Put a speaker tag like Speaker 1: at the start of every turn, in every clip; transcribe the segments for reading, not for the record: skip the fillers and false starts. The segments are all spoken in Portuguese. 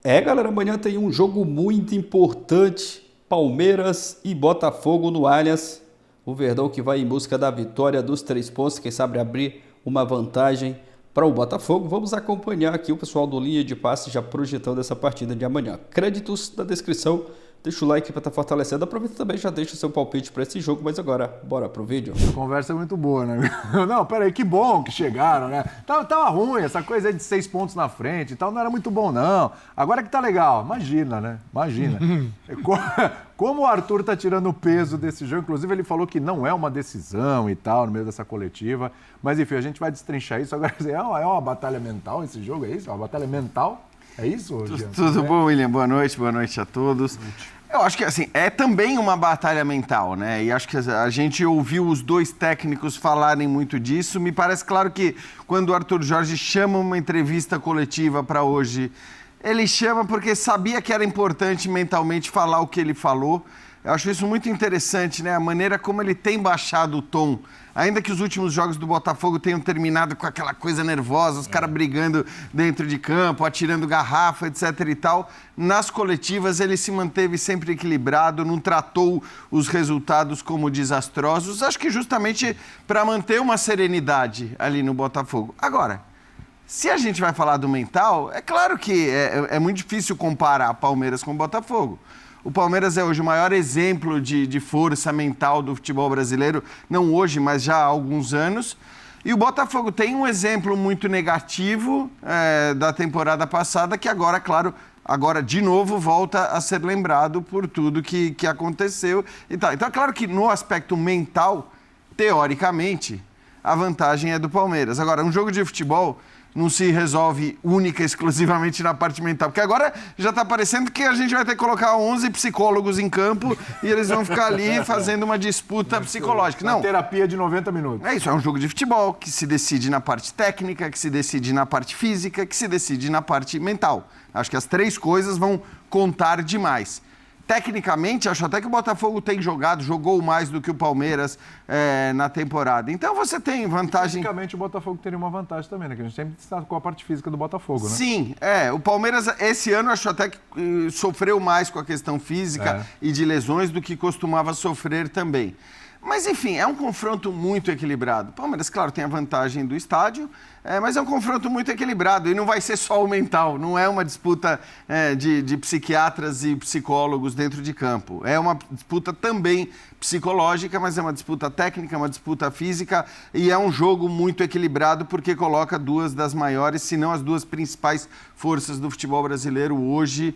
Speaker 1: Galera, amanhã tem um jogo muito importante, Palmeiras e Botafogo no Allianz. O Verdão que vai em busca da vitória dos 3 pontos, quem sabe abrir uma vantagem para o Botafogo. Vamos acompanhar aqui o pessoal do Linha de Passe já projetando essa partida de amanhã. Créditos na descrição, deixa o like para estar fortalecendo. Aproveita também, já deixa o seu palpite para esse jogo, mas agora, bora pro vídeo.
Speaker 2: A conversa é muito boa, né? Não, peraí, que bom que chegaram, né? Tava ruim, essa coisa aí de 6 pontos na frente e tal, não era muito bom, não. Agora que tá legal, imagina, né? Imagina. Como o Arthur tá tirando o peso desse jogo, inclusive ele falou que não é uma decisão e tal, no meio dessa coletiva. Mas enfim, a gente vai destrinchar isso. Agora, é uma batalha mental esse jogo, é isso? É uma batalha mental? É isso, Jean?
Speaker 3: Tudo bom, William? Boa noite a todos. Eu acho que assim, é também uma batalha mental, né? E acho que a gente ouviu os dois técnicos falarem muito disso. Me parece claro que quando o Arthur Jorge chama uma entrevista coletiva para hoje, ele chama porque sabia que era importante mentalmente falar o que ele falou. Eu acho isso muito interessante, né? A maneira como ele tem baixado o tom. Ainda que os últimos jogos do Botafogo tenham terminado com aquela coisa nervosa, os caras brigando dentro de campo, atirando garrafa, etc e tal, nas coletivas ele se manteve sempre equilibrado, não tratou os resultados como desastrosos, acho que justamente para manter uma serenidade ali no Botafogo. Agora, se a gente vai falar do mental, é claro que é muito difícil comparar Palmeiras com Botafogo. O Palmeiras é hoje o maior exemplo de força mental do futebol brasileiro, não hoje, mas já há alguns anos. E o Botafogo tem um exemplo muito negativo da temporada passada, que agora, claro, de novo volta a ser lembrado por tudo que aconteceu. E tal. Então, é claro que no aspecto mental, teoricamente, a vantagem é do Palmeiras. Agora, um jogo de futebol não se resolve única e exclusivamente na parte mental. Porque agora já está parecendo que a gente vai ter que colocar 11 psicólogos em campo e eles vão ficar ali fazendo uma disputa psicológica. Não.
Speaker 2: Uma terapia de 90 minutos.
Speaker 3: É isso, é um jogo de futebol que se decide na parte técnica, que se decide na parte física, que se decide na parte mental. Acho que as 3 coisas vão contar demais. Tecnicamente, acho até que o Botafogo jogou mais do que o Palmeiras na temporada. Então você tem vantagem.
Speaker 2: Tecnicamente, o Botafogo teria uma vantagem também, né? Que a gente sempre destacou a parte física do Botafogo, né?
Speaker 3: Sim, o Palmeiras esse ano acho até que sofreu mais com a questão física e de lesões do que costumava sofrer também. Mas, enfim, é um confronto muito equilibrado. O Palmeiras, claro, tem a vantagem do estádio, mas é um confronto muito equilibrado. E não vai ser só o mental, não é uma disputa de psiquiatras e psicólogos dentro de campo. É uma disputa também psicológica, mas é uma disputa técnica, uma disputa física. E é um jogo muito equilibrado porque coloca 2 das maiores, se não as 2 principais forças do futebol brasileiro hoje,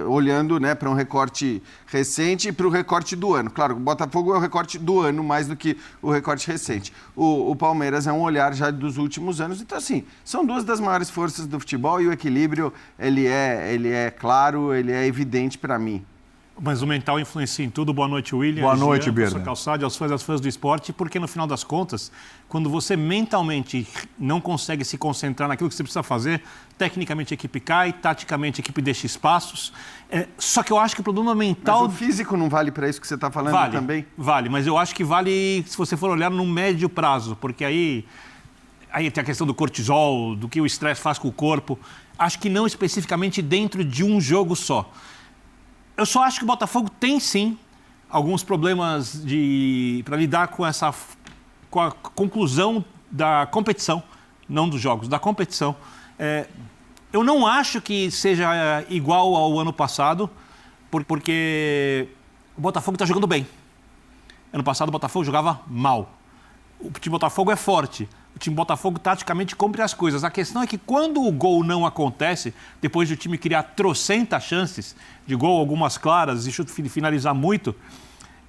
Speaker 3: olhando para um recorte recente e para o recorte do ano. Claro, o Botafogo é o recorte do ano mais do que o recorte recente. O Palmeiras é um olhar já dos últimos anos. Então, assim, são 2 das maiores forças do futebol e o equilíbrio, ele é claro, ele é evidente para mim.
Speaker 4: Mas o mental influencia em tudo. Boa noite, William.
Speaker 2: Boa noite, Birner.
Speaker 4: Calçado, aos fãs do esporte, porque no final das contas, quando você mentalmente não consegue se concentrar naquilo que você precisa fazer, tecnicamente a equipe cai, taticamente a equipe deixa espaços. Só que eu acho que o problema mental...
Speaker 3: Mas o físico não vale para isso que você está falando também?
Speaker 4: Vale, mas eu acho que vale se você for olhar no médio prazo, porque aí tem a questão do cortisol, do que o estresse faz com o corpo. Acho que não especificamente dentro de um jogo só. Eu só acho que o Botafogo tem, sim, alguns problemas para lidar com a conclusão da competição, não dos jogos, da competição. Eu não acho que seja igual ao ano passado, porque o Botafogo está jogando bem. Ano passado o Botafogo jogava mal. O time Botafogo é forte. O time Botafogo taticamente cumpre as coisas. A questão é que quando o gol não acontece, depois de o time criar trocentas chances de gol, algumas claras, e finalizar muito,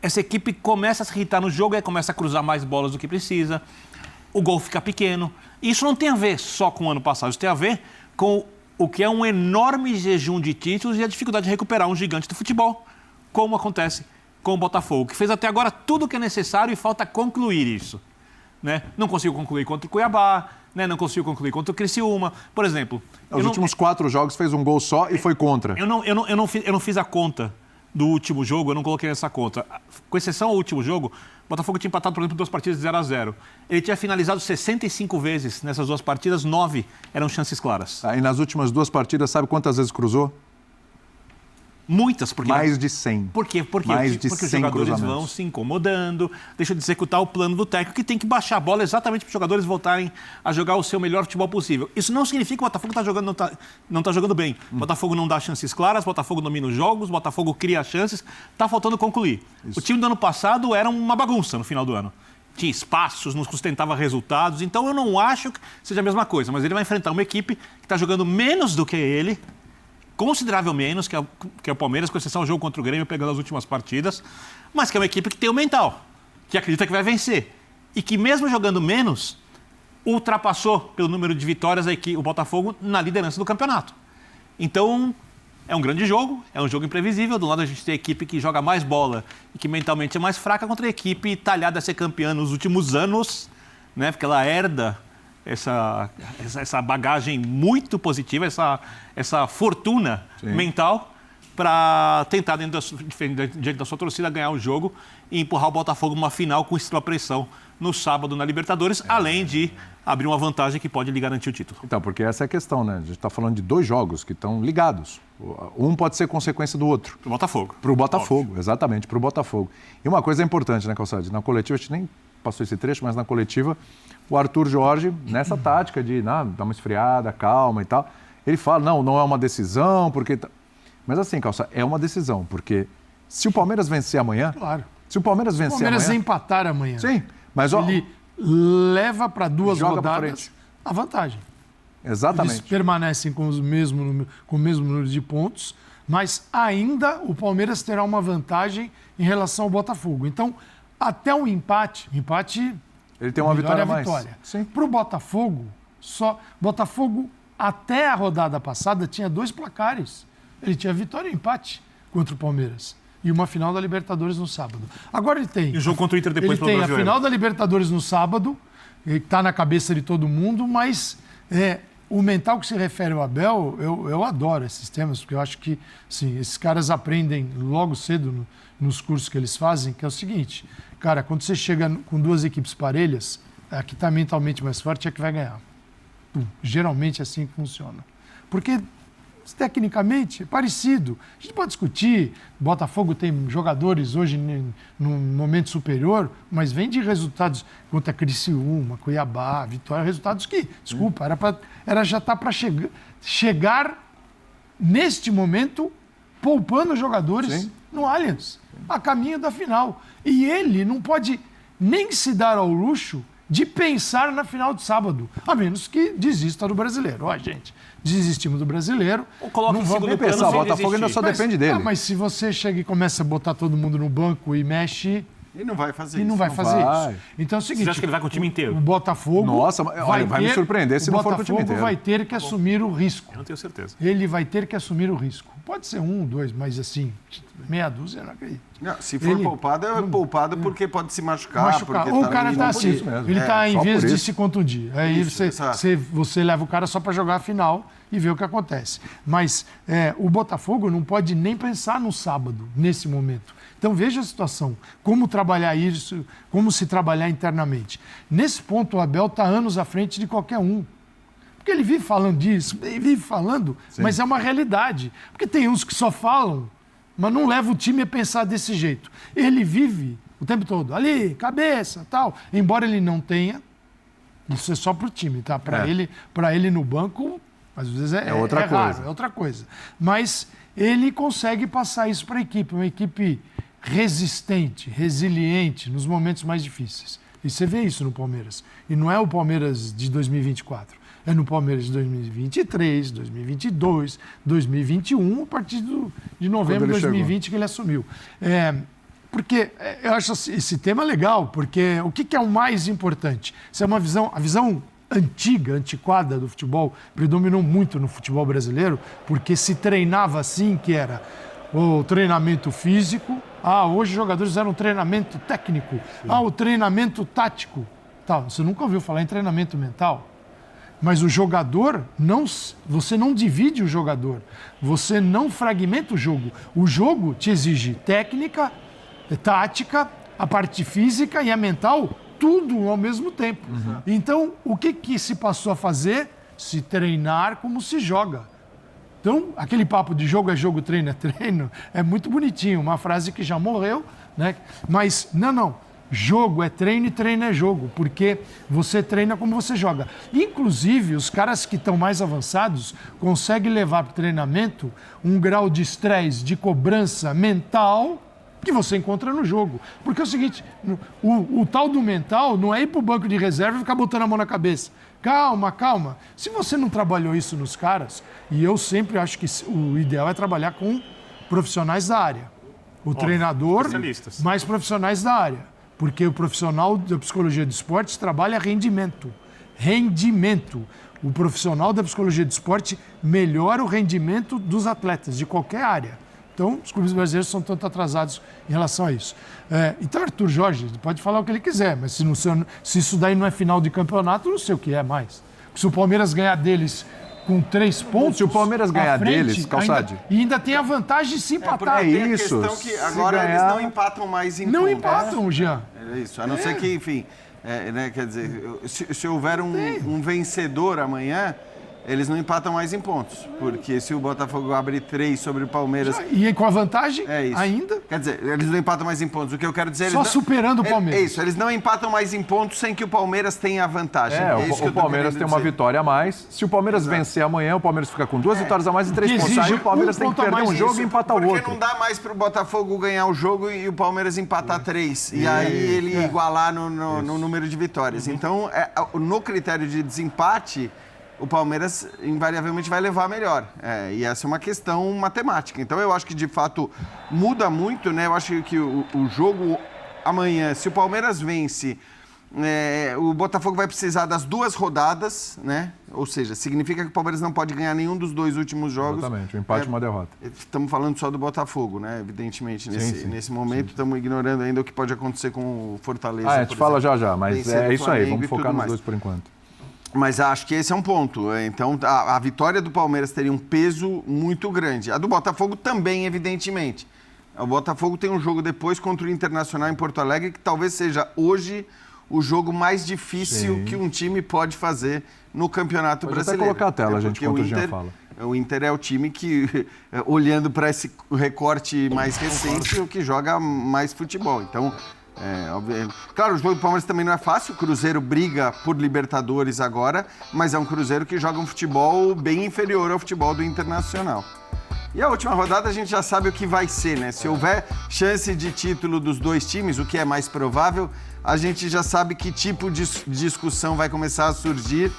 Speaker 4: essa equipe começa a se irritar no jogo e começa a cruzar mais bolas do que precisa. O gol fica pequeno. E isso não tem a ver só com o ano passado, isso tem a ver com o que é um enorme jejum de títulos e a dificuldade de recuperar um gigante do futebol, como acontece com o Botafogo, que fez até agora tudo o que é necessário e falta concluir isso. Não conseguiu concluir contra o Cuiabá, não conseguiu concluir contra o Criciúma. Por exemplo...
Speaker 2: Os últimos 4 jogos fez um gol só e foi contra.
Speaker 4: Eu não fiz a conta do último jogo, eu não coloquei nessa conta. Com exceção ao último jogo, o Botafogo tinha empatado, por exemplo, 2 partidas de 0-0. Ele tinha finalizado 65 vezes nessas 2 partidas, 9 eram chances claras.
Speaker 2: E nas últimas 2 partidas, sabe quantas vezes cruzou?
Speaker 4: Muitas, porque...
Speaker 2: Mais de 100.
Speaker 4: Por quê? Porque os jogadores vão se incomodando, deixam de executar o plano do técnico, que tem que baixar a bola exatamente para os jogadores voltarem a jogar o seu melhor futebol possível. Isso não significa que o Botafogo não tá jogando bem. O Botafogo não dá chances claras, o Botafogo domina os jogos, o Botafogo cria chances, está faltando concluir. Isso. O time do ano passado era uma bagunça no final do ano. Tinha espaços, não sustentava resultados, então eu não acho que seja a mesma coisa, mas ele vai enfrentar uma equipe que está jogando menos do que ele, considerável menos que é o Palmeiras, com exceção ao jogo contra o Grêmio, pegando as últimas partidas, mas que é uma equipe que tem o mental, que acredita que vai vencer. E que mesmo jogando menos, ultrapassou pelo número de vitórias o Botafogo na liderança do campeonato. Então, é um grande jogo, é um jogo imprevisível. Do lado a gente tem a equipe que joga mais bola e que mentalmente é mais fraca contra a equipe talhada a ser campeã nos últimos anos, né? Porque ela herda essa bagagem muito positiva, essa fortuna mental para tentar, diante da sua torcida, ganhar o jogo e empurrar o Botafogo numa final com extrema pressão no sábado na Libertadores, além de abrir uma vantagem que pode lhe garantir o título.
Speaker 2: Então, porque essa é a questão, né? A gente está falando de 2 jogos que estão ligados. Um pode ser consequência do outro.
Speaker 4: Para o Botafogo.
Speaker 2: Para o Botafogo, óbvio. Exatamente, para o Botafogo. E uma coisa importante, né, Calçade? Na coletiva, a gente nem passou esse trecho, mas na coletiva, o Arthur Jorge, nessa tática de dar uma esfriada, calma e tal, ele fala, não é uma decisão, porque... Mas assim, Calça, é uma decisão, porque se o Palmeiras vencer amanhã...
Speaker 5: Claro.
Speaker 2: Se o Palmeiras vencer amanhã...
Speaker 5: O Palmeiras empatar amanhã.
Speaker 2: Sim, mas...
Speaker 5: Ele leva para 2
Speaker 2: joga
Speaker 5: rodadas a vantagem.
Speaker 2: Exatamente.
Speaker 5: Eles permanecem com o mesmo número de pontos, mas ainda o Palmeiras terá uma vantagem em relação ao Botafogo. Então, até um empate
Speaker 2: ele tem uma vitória a mais.
Speaker 5: Para o Botafogo, Botafogo, até a rodada passada, tinha 2 placares. Ele tinha vitória e empate contra o Palmeiras. E uma final da Libertadores no sábado. Agora ele tem...
Speaker 4: E o jogo contra o Inter depois
Speaker 5: pelo Brasileiro. Ele tem a final da Libertadores no sábado, que está na cabeça de todo mundo, mas o mental que se refere ao Abel, eu adoro esses temas, porque eu acho que sim, esses caras aprendem logo cedo nos cursos que eles fazem, que é o seguinte, cara, quando você chega com 2 equipes parelhas, a que está mentalmente mais forte é que vai ganhar. Geralmente é assim que funciona. Porque, tecnicamente, é parecido. A gente pode discutir, Botafogo tem jogadores hoje num momento superior, mas vem de resultados contra Criciúma, Cuiabá, Vitória, resultados que, desculpa, já está para chegar neste momento poupando jogadores no Allianz, a caminho da final. E ele não pode nem se dar ao luxo de pensar na final de sábado, a menos que desista do Brasileiro. Gente, desistimos do Brasileiro.
Speaker 4: Ou coloca
Speaker 5: não
Speaker 4: vamos
Speaker 2: nem pensar, o Botafogo ainda só depende dele.
Speaker 5: Mas se você chega e começa a botar todo mundo no banco e mexe...
Speaker 3: Ele não vai fazer
Speaker 5: isso. Não vai fazer isso. Então é o seguinte...
Speaker 4: Você acha que ele vai com o time inteiro?
Speaker 5: O Botafogo...
Speaker 2: Nossa, olha, vai me surpreender se não for com o time inteiro.
Speaker 5: O Botafogo vai ter que assumir o risco.
Speaker 4: Eu não tenho certeza.
Speaker 5: Ele vai ter que assumir o risco. Pode ser 1, 2, mas assim, meia dúzia, eu não acredito.
Speaker 3: Não, se for poupado, é poupado porque pode se machucar. Porque
Speaker 5: ou o cara está assim, ele está em vez de se contundir. Aí você leva o cara só para jogar a final e ver o que acontece. Mas o Botafogo não pode nem pensar no sábado, nesse momento. Então veja a situação, como trabalhar isso, como se trabalhar internamente. Nesse ponto, o Abel está anos à frente de qualquer um. Porque ele vive falando disso, ele vive falando, mas é uma realidade. Porque tem uns que só falam, mas não levam o time a pensar desse jeito. Ele vive o tempo todo, ali, cabeça, tal. Embora ele não tenha, isso é só para o time, tá? Para ele no banco, às vezes é outra coisa. Raro, é outra coisa. Mas ele consegue passar isso para a equipe, uma equipe resistente, resiliente nos momentos mais difíceis. E você vê isso no Palmeiras. E não é o Palmeiras de 2024. É no Palmeiras de 2023, 2022, 2021, a partir de novembro de 2020 que ele assumiu. Porque eu acho esse tema legal, porque o que é o mais importante? Isso é a visão antiga, antiquada do futebol, predominou muito no futebol brasileiro, porque se treinava assim, que era o treinamento físico, hoje os jogadores fizeram um treinamento técnico, o treinamento tático. Você nunca ouviu falar em treinamento mental? Mas o jogador, você não divide o jogador. Você não fragmenta o jogo. O jogo te exige técnica, tática, a parte física e a mental, tudo ao mesmo tempo. Então, o que se passou a fazer? Se treinar como se joga. Então, aquele papo de jogo é jogo, treino é treino, é muito bonitinho, uma frase que já morreu, né? Mas, não. Jogo é treino e treino é jogo, porque você treina como você joga. Inclusive, os caras que estão mais avançados conseguem levar para o treinamento um grau de estresse, de cobrança mental que você encontra no jogo. Porque é o seguinte, o tal do mental não é ir para o banco de reserva e ficar botando a mão na cabeça. Calma. Se você não trabalhou isso nos caras, e eu sempre acho que o ideal é trabalhar com profissionais da área. O treinador, mais profissionais da área. Porque o profissional da psicologia de esportes trabalha rendimento. O profissional da psicologia de esporte melhora o rendimento dos atletas de qualquer área. Então, os clubes brasileiros são tanto atrasados em relação a isso. Então, Arthur Jorge, pode falar o que ele quiser, mas se isso daí não é final de campeonato, não sei o que é mais. Se o Palmeiras ganhar deles com 3 pontos...
Speaker 2: Se o Palmeiras ganhar deles, Calçade...
Speaker 5: ainda tem a vantagem de se empatar.
Speaker 3: É isso. A questão que agora eles não empatam mais em pontos.
Speaker 5: Não empatam, Jean.
Speaker 3: É isso. A não ser que, enfim... né, quer dizer, se houver um vencedor amanhã... Eles não empatam mais em pontos, porque se o Botafogo abre 3 sobre o Palmeiras...
Speaker 5: E com a vantagem
Speaker 3: ainda? Quer dizer, eles não empatam mais em pontos. O que eu quero dizer...
Speaker 5: Só superando o Palmeiras.
Speaker 3: É isso, eles não empatam mais em pontos sem que o Palmeiras tenha a vantagem.
Speaker 2: O Palmeiras tem uma vitória a mais. Se o Palmeiras vencer amanhã, o Palmeiras fica com 2 vitórias a mais e 3 pontos. Aí o Palmeiras tem que perder um jogo e empatar o outro.
Speaker 3: Porque não dá mais para o Botafogo ganhar o jogo e o Palmeiras empatar 3. E aí ele igualar no número de vitórias. Então, no critério de desempate... o Palmeiras invariavelmente vai levar melhor. E essa é uma questão matemática. Então eu acho que de fato muda muito, né? Eu acho que o jogo amanhã, se o Palmeiras vence, o Botafogo vai precisar das 2 rodadas, né? Ou seja, significa que o Palmeiras não pode ganhar nenhum dos 2 últimos jogos.
Speaker 2: Exatamente, um empate e uma derrota.
Speaker 3: Estamos falando só do Botafogo, né? Evidentemente, nesse momento estamos ignorando ainda o que pode acontecer com o Fortaleza.
Speaker 2: A gente fala já, mas é isso aí, vamos focar nos 2 por enquanto.
Speaker 3: Mas acho que esse é um ponto. Então, a vitória do Palmeiras teria um peso muito grande. A do Botafogo também, evidentemente. O Botafogo tem um jogo depois contra o Internacional em Porto Alegre, que talvez seja hoje o jogo mais difícil que um time pode fazer no Campeonato Brasileiro.
Speaker 2: Pode até colocar a tela, gente, enquanto o Jean fala.
Speaker 3: O Inter é o time que, olhando para esse recorte mais recente, o que joga mais futebol. Então... claro, o jogo do Palmeiras também não é fácil. O Cruzeiro briga por Libertadores agora, mas é um Cruzeiro que joga um futebol bem inferior ao futebol do Internacional. E a última rodada a gente já sabe o que vai ser, né? Se houver chance de título dos 2 times, o que é mais provável, a gente já sabe que tipo de discussão vai começar a surgir.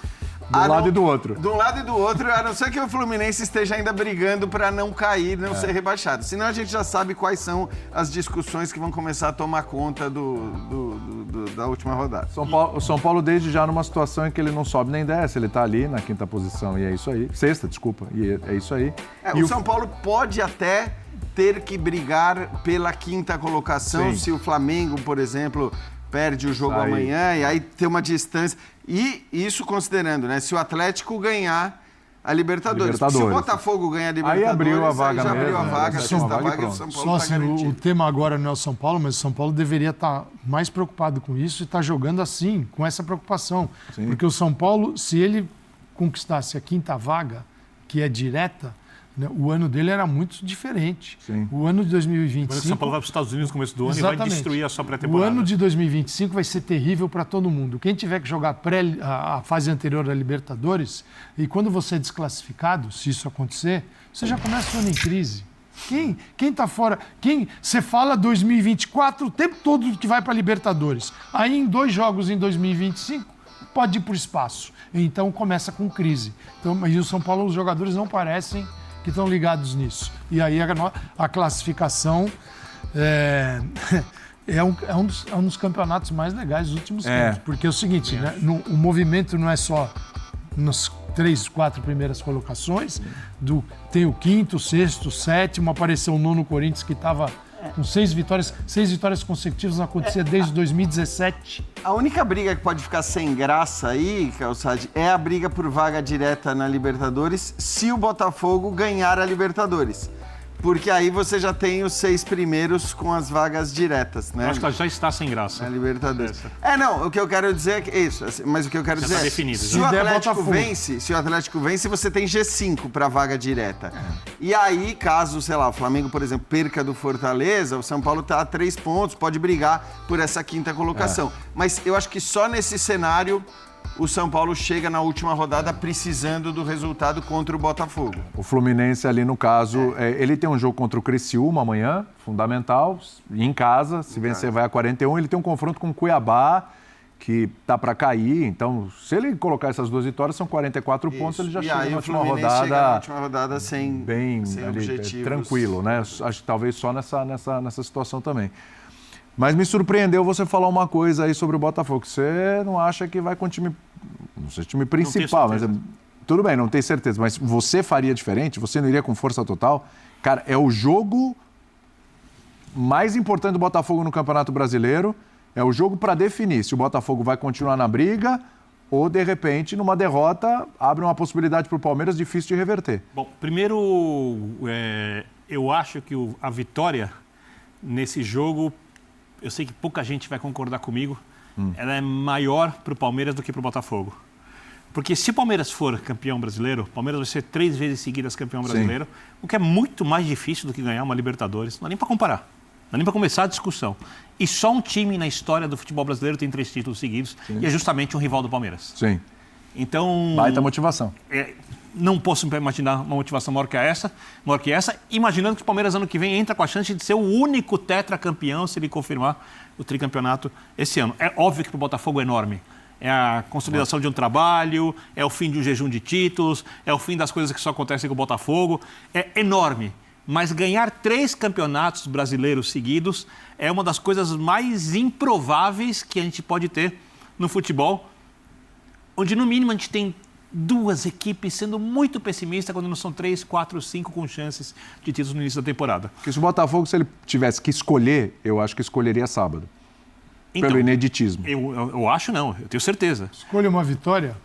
Speaker 2: De um lado e do outro.
Speaker 3: De um lado e do outro, a não ser que o Fluminense esteja ainda brigando para não cair, não ser rebaixado. Senão a gente já sabe quais são as discussões que vão começar a tomar conta da última rodada.
Speaker 2: O São Paulo desde já numa situação em que ele não sobe nem desce, ele está ali na 5ª posição e é isso aí. 6ª, desculpa, e é isso aí.
Speaker 3: O São Paulo pode até ter que brigar pela 5ª colocação, se o Flamengo, por exemplo... perde o jogo amanhã e aí tem uma distância. E isso considerando, né? Se o Atlético ganhar a Libertadores. Se o Botafogo ganhar a Libertadores,
Speaker 2: aí abriu a vaga
Speaker 3: já abriu a
Speaker 2: mesmo,
Speaker 3: vaga, a sexta vaga e o São Paulo está garantido.
Speaker 5: O tema agora não é o São Paulo, mas o São Paulo deveria estar mais preocupado com isso e estar jogando assim, com essa preocupação. Sim. Porque o São Paulo, se ele conquistasse a 5ª vaga, que é direta, o ano dele era muito diferente.
Speaker 2: Sim.
Speaker 5: O ano de 2025...
Speaker 4: O São Paulo vai para os Estados Unidos no começo do ano e vai destruir a sua pré-temporada.
Speaker 5: O ano de 2025 vai ser terrível para todo mundo. Quem tiver que jogar a fase anterior da Libertadores, e quando você é desclassificado, se isso acontecer, você já começa o ano em crise. Quem está fora? Você fala 2024 o tempo todo que vai para a Libertadores. Aí em 2 jogos em 2025, pode ir para o espaço. Então começa com crise. Então, e o São Paulo, os jogadores não parecem... que estão ligados nisso. E aí a classificação é um dos campeonatos mais legais dos últimos tempos. Porque é o seguinte, né? O movimento não é só nas 3, 4 primeiras colocações, tem o 5º, 6º, 7º, apareceu o 9º Corinthians que estava com 6 vitórias consecutivas, não acontecia desde 2017.
Speaker 3: A única briga que pode ficar sem graça aí, Calçade, é a briga por vaga direta na Libertadores se o Botafogo ganhar a Libertadores. Porque aí você já tem os 6 primeiros com as vagas diretas, né?
Speaker 4: Eu acho que ela já está sem graça.
Speaker 3: Na Libertadores. Não, o que eu quero dizer é que isso, mas o que eu quero dizer
Speaker 4: tá
Speaker 3: é,
Speaker 4: definido,
Speaker 3: se o Atlético vence, você tem G5 para vaga direta. E aí, caso, sei lá, o Flamengo, por exemplo, perca do Fortaleza, o São Paulo tá a 3 pontos, pode brigar por essa 5ª colocação. Mas eu acho que só nesse cenário o São Paulo chega na última rodada precisando do resultado contra o Botafogo.
Speaker 2: O Fluminense ali, no caso, ele tem um jogo contra o Criciúma amanhã, fundamental, em casa, se vencer vai a 41. Ele tem um confronto com o Cuiabá, que tá para cair, então se ele colocar essas 2 vitórias, são 44 pontos, ele já chega na última rodada.
Speaker 3: Chega na última rodada sem
Speaker 2: ali,
Speaker 3: objetivos.
Speaker 2: Tranquilo, né? Acho que talvez só nessa situação também. Mas me surpreendeu você falar uma coisa aí sobre o Botafogo. Você não acha que vai com o time... Não sei se o time principal, mas... Tudo bem, não tenho certeza. Mas você faria diferente? Você não iria com força total? Cara, é o jogo mais importante do Botafogo no Campeonato Brasileiro. É o jogo para definir se o Botafogo vai continuar na briga ou, de repente, numa derrota, abre uma possibilidade para o Palmeiras difícil de reverter.
Speaker 4: Bom, primeiro, eu acho que a vitória nesse jogo... Eu sei que pouca gente vai concordar comigo, ela é maior para o Palmeiras do que para o Botafogo. Porque se o Palmeiras for campeão brasileiro, o Palmeiras vai ser 3 vezes seguidas campeão brasileiro, o que é muito mais difícil do que ganhar uma Libertadores. Não dá nem para comparar, não dá nem para começar a discussão. E só um time na história do futebol brasileiro tem 3 títulos seguidos, e é justamente um rival do Palmeiras.
Speaker 2: Sim.
Speaker 4: Então...
Speaker 2: Baita motivação.
Speaker 4: Não posso imaginar uma motivação maior que essa, imaginando que o Palmeiras ano que vem entra com a chance de ser o único tetracampeão se ele confirmar o tricampeonato esse ano. É óbvio que para o Botafogo é enorme. É a consolidação de um trabalho, é o fim de um jejum de títulos, é o fim das coisas que só acontecem com o Botafogo. É enorme. Mas ganhar 3 campeonatos brasileiros seguidos é uma das coisas mais improváveis que a gente pode ter no futebol, onde no mínimo a gente tem 2 equipes sendo muito pessimistas quando não são 3, 4, 5 com chances de títulos no início da temporada.
Speaker 2: Porque se o Botafogo, se ele tivesse que escolher, eu acho que escolheria sábado. Então, pelo ineditismo.
Speaker 4: Eu acho não, eu tenho certeza.
Speaker 5: Escolha uma vitória.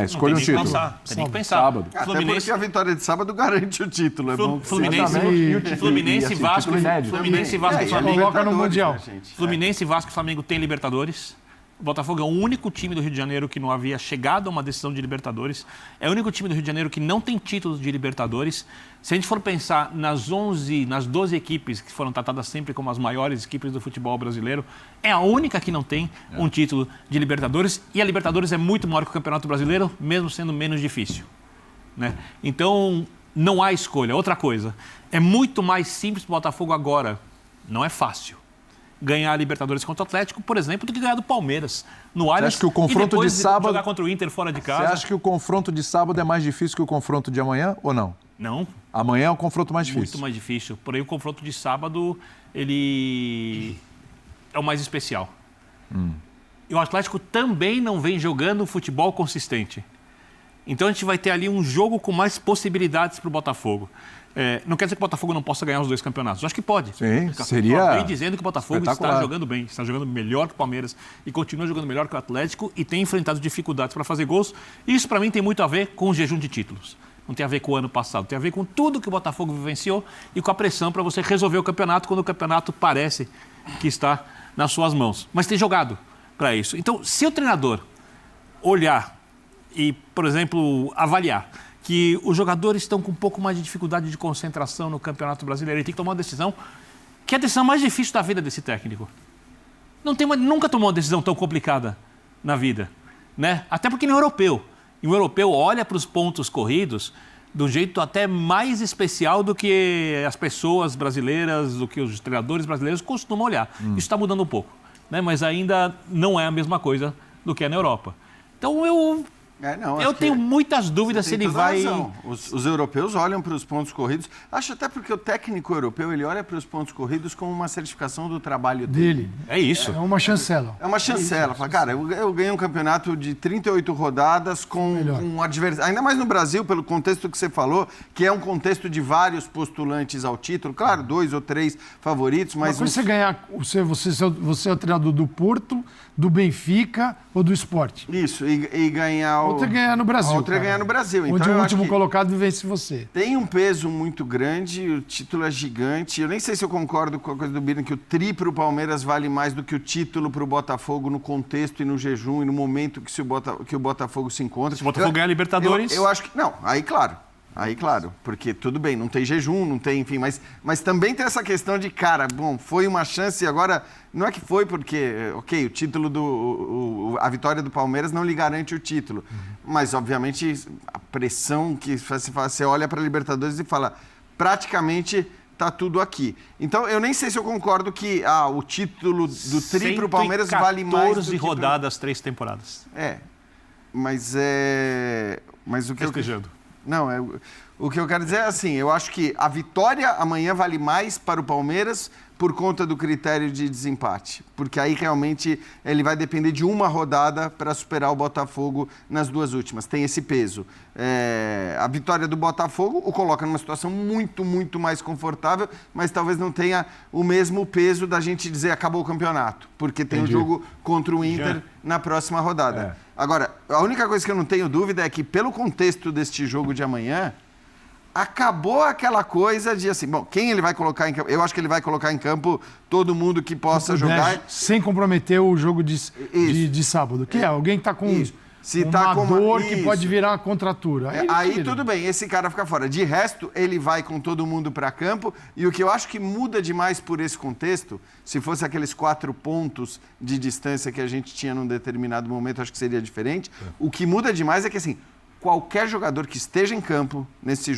Speaker 2: Escolha um título.
Speaker 4: Tem que pensar.
Speaker 2: Sábado.
Speaker 3: Até porque a vitória de sábado garante o título. É bom.
Speaker 4: Fluminense, Vasco, Flamengo.
Speaker 5: Coloca no Mundial.
Speaker 4: Fluminense, Vasco e Flamengo têm Libertadores. O Botafogo é o único time do Rio de Janeiro que não havia chegado a uma decisão de Libertadores. É o único time do Rio de Janeiro que não tem títulos de Libertadores. Se a gente for pensar nas 12 equipes que foram tratadas sempre como as maiores equipes do futebol brasileiro, é a única que não tem um título de Libertadores. E a Libertadores é muito maior que o Campeonato Brasileiro, mesmo sendo menos difícil, né? Então, não há escolha. Outra coisa, é muito mais simples para o Botafogo agora. Não é fácil ganhar a Libertadores contra o Atlético, por exemplo, do que ganhar do Palmeiras no Allianz.
Speaker 2: Você acha que o confronto de sábado
Speaker 4: jogar contra o Inter fora de casa?
Speaker 2: Você acha que o confronto de sábado é mais difícil que o confronto de amanhã ou não?
Speaker 4: Não.
Speaker 2: Amanhã é o confronto mais difícil.
Speaker 4: Muito mais difícil. Porém, o confronto de sábado, ele é o mais especial. E o Atlético também não vem jogando futebol consistente. Então a gente vai ter ali um jogo com mais possibilidades para o Botafogo. Não quer dizer que o Botafogo não possa ganhar os 2 campeonatos. Eu acho que pode.
Speaker 2: Sim, seria
Speaker 4: bem dizendo que o Botafogo está jogando bem, está jogando melhor que o Palmeiras e continua jogando melhor que o Atlético e tem enfrentado dificuldades para fazer gols. Isso, para mim, tem muito a ver com o jejum de títulos. Não tem a ver com o ano passado, tem a ver com tudo que o Botafogo vivenciou e com a pressão para você resolver o campeonato quando o campeonato parece que está nas suas mãos. Mas tem jogado para isso. Então, se o treinador olhar e, por exemplo, avaliar que os jogadores estão com um pouco mais de dificuldade de concentração no Campeonato Brasileiro, ele tem que tomar uma decisão que é a decisão mais difícil da vida desse técnico. Nunca tomou uma decisão tão complicada na vida, né? Até porque no europeu. E o europeu olha para os pontos corridos de um jeito até mais especial do que as pessoas brasileiras, do que os treinadores brasileiros costumam olhar. Isso está mudando um pouco, né? Mas ainda não é a mesma coisa do que é na Europa. Então Eu tenho muitas dúvidas se ele vai...
Speaker 3: Os europeus olham para os pontos corridos. Acho até porque o técnico europeu ele olha para os pontos corridos como uma certificação do trabalho dele.
Speaker 4: É isso.
Speaker 5: É uma chancela.
Speaker 3: É uma chancela. Fala, cara, eu ganhei um campeonato de 38 rodadas com um adversário. Ainda mais no Brasil, pelo contexto que você falou, que é um contexto de vários postulantes ao título. Claro, 2 ou 3 favoritos, mas...
Speaker 5: Uma coisa você ganhar... Você é o treinador do Porto, do Benfica ou do Sport.
Speaker 3: Isso, e ganhar...
Speaker 5: Outra é ganhar no Brasil.
Speaker 3: Outra é ganhar no Brasil.
Speaker 5: Onde o último colocado vence você.
Speaker 3: Tem um peso muito grande, o título é gigante. Eu nem sei se eu concordo com a coisa do Birne, que o tri para o Palmeiras vale mais do que o título para o Botafogo no contexto e no jejum e no momento que o Botafogo se encontra.
Speaker 4: Se o Botafogo ganhar a Libertadores...
Speaker 3: Eu acho que... Não, aí claro, porque tudo bem, não tem jejum, não tem, enfim, mas também tem essa questão de, cara, bom, foi uma chance e agora, não é que foi porque, ok, o título, a vitória do Palmeiras não lhe garante o título, mas obviamente a pressão que você olha para a Libertadores e fala, praticamente tá tudo aqui. Então, eu nem sei se eu concordo que o título do tri para o Palmeiras vale mais do que...
Speaker 4: 14 rodadas, 3 temporadas.
Speaker 3: Mas o que
Speaker 4: Festejando.
Speaker 3: Não, o que eu quero dizer é assim, eu acho que a vitória amanhã vale mais para o Palmeiras por conta do critério de desempate, porque aí realmente ele vai depender de uma rodada para superar o Botafogo nas 2 últimas, tem esse peso. A vitória do Botafogo o coloca numa situação muito, muito mais confortável, mas talvez não tenha o mesmo peso da gente dizer acabou o campeonato, porque tem o jogo contra o Inter na próxima rodada. Agora, a única coisa que eu não tenho dúvida é que pelo contexto deste jogo de amanhã, acabou aquela coisa de assim, bom, quem ele vai colocar em campo? Eu acho que ele vai colocar em campo todo mundo que possa jogar.
Speaker 5: Sem comprometer o jogo de sábado, que alguém que está com uma dor que pode virar uma contratura.
Speaker 3: Aí tudo bem, esse cara fica fora. De resto, ele vai com todo mundo para campo. E o que eu acho que muda demais por esse contexto, se fosse aqueles 4 pontos de distância que a gente tinha num determinado momento, acho que seria diferente. O que muda demais é que, assim, qualquer jogador que esteja em campo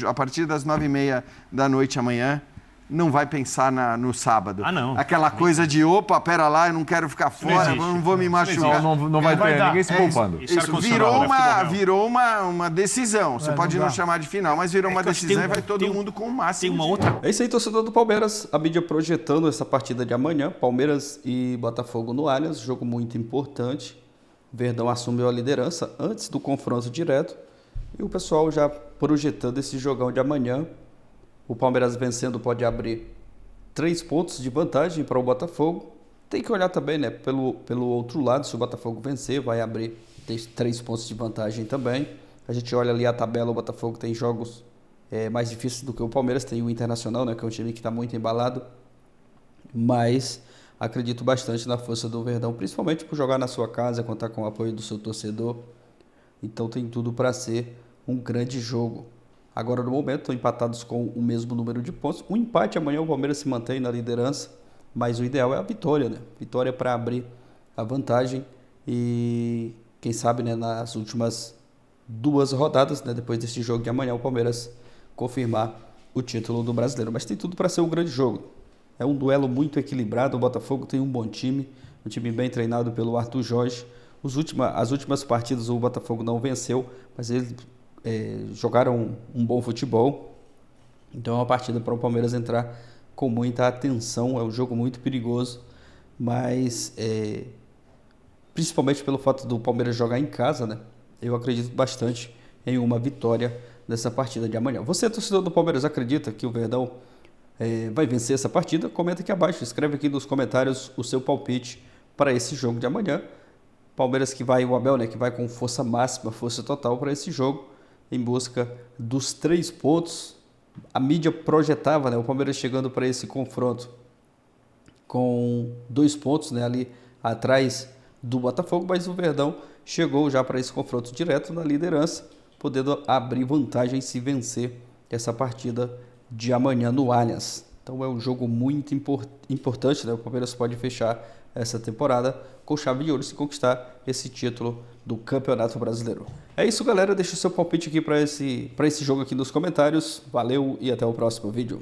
Speaker 3: a partir das 9h30 da noite amanhã, não vai pensar no sábado.
Speaker 4: Não.
Speaker 3: Aquela coisa de, opa, pera lá, eu não quero ficar fora, não vou me machucar.
Speaker 2: Não vai ter ninguém se poupando.
Speaker 3: Isso virou uma decisão. Você pode não chamar de final, mas virou uma decisão e vai todo mundo com o máximo.
Speaker 4: Tem uma outra.
Speaker 1: É isso aí, torcedor do Palmeiras. A mídia projetando essa partida de amanhã. Palmeiras e Botafogo no Allianz. Jogo muito importante. Verdão assumiu a liderança antes do confronto direto. E o pessoal já projetando esse jogão de amanhã. O Palmeiras vencendo pode abrir 3 pontos de vantagem para o Botafogo. Tem que olhar também, né, pelo outro lado. Se o Botafogo vencer, vai abrir 3 pontos de vantagem também. A gente olha ali a tabela, o Botafogo tem jogos mais difíceis do que o Palmeiras. Tem o Internacional, né, que é um time que está muito embalado. Mas acredito bastante na força do Verdão, principalmente por jogar na sua casa, contar com o apoio do seu torcedor. Então tem tudo para ser um grande jogo. Agora, no momento, estão empatados com o mesmo número de pontos. Um empate amanhã, o Palmeiras se mantém na liderança, mas o ideal é a vitória, né? Vitória para abrir a vantagem e, quem sabe, né, nas últimas 2 rodadas, né, depois desse jogo de amanhã, o Palmeiras confirmar o título do Brasileiro. Mas tem tudo para ser um grande jogo. É um duelo muito equilibrado. O Botafogo tem um bom time, um time bem treinado pelo Arthur Jorge. As últimas partidas o Botafogo não venceu, mas eles jogaram um bom futebol. Então é uma partida para o Palmeiras entrar com muita atenção. É um jogo muito perigoso, mas principalmente pelo fato do Palmeiras jogar em casa, né? Eu acredito bastante em uma vitória nessa partida de amanhã. Você, torcedor do Palmeiras, acredita que o Verdão vai vencer essa partida? Comenta aqui abaixo, escreve aqui nos comentários o seu palpite para esse jogo de amanhã. Palmeiras que vai, o Abel, né, que vai com força máxima, força total para esse jogo, em busca dos 3 pontos. A mídia projetava, né, o Palmeiras chegando para esse confronto com 2 pontos, né, ali atrás do Botafogo, mas o Verdão chegou já para esse confronto direto na liderança, podendo abrir vantagem se vencer essa partida de amanhã no Allianz. Então é um jogo muito importante, né? O Palmeiras pode fechar essa temporada com chave de ouro se conquistar esse título do Campeonato Brasileiro. É isso, galera. Deixa o seu palpite aqui para esse jogo aqui nos comentários. Valeu e até o próximo vídeo.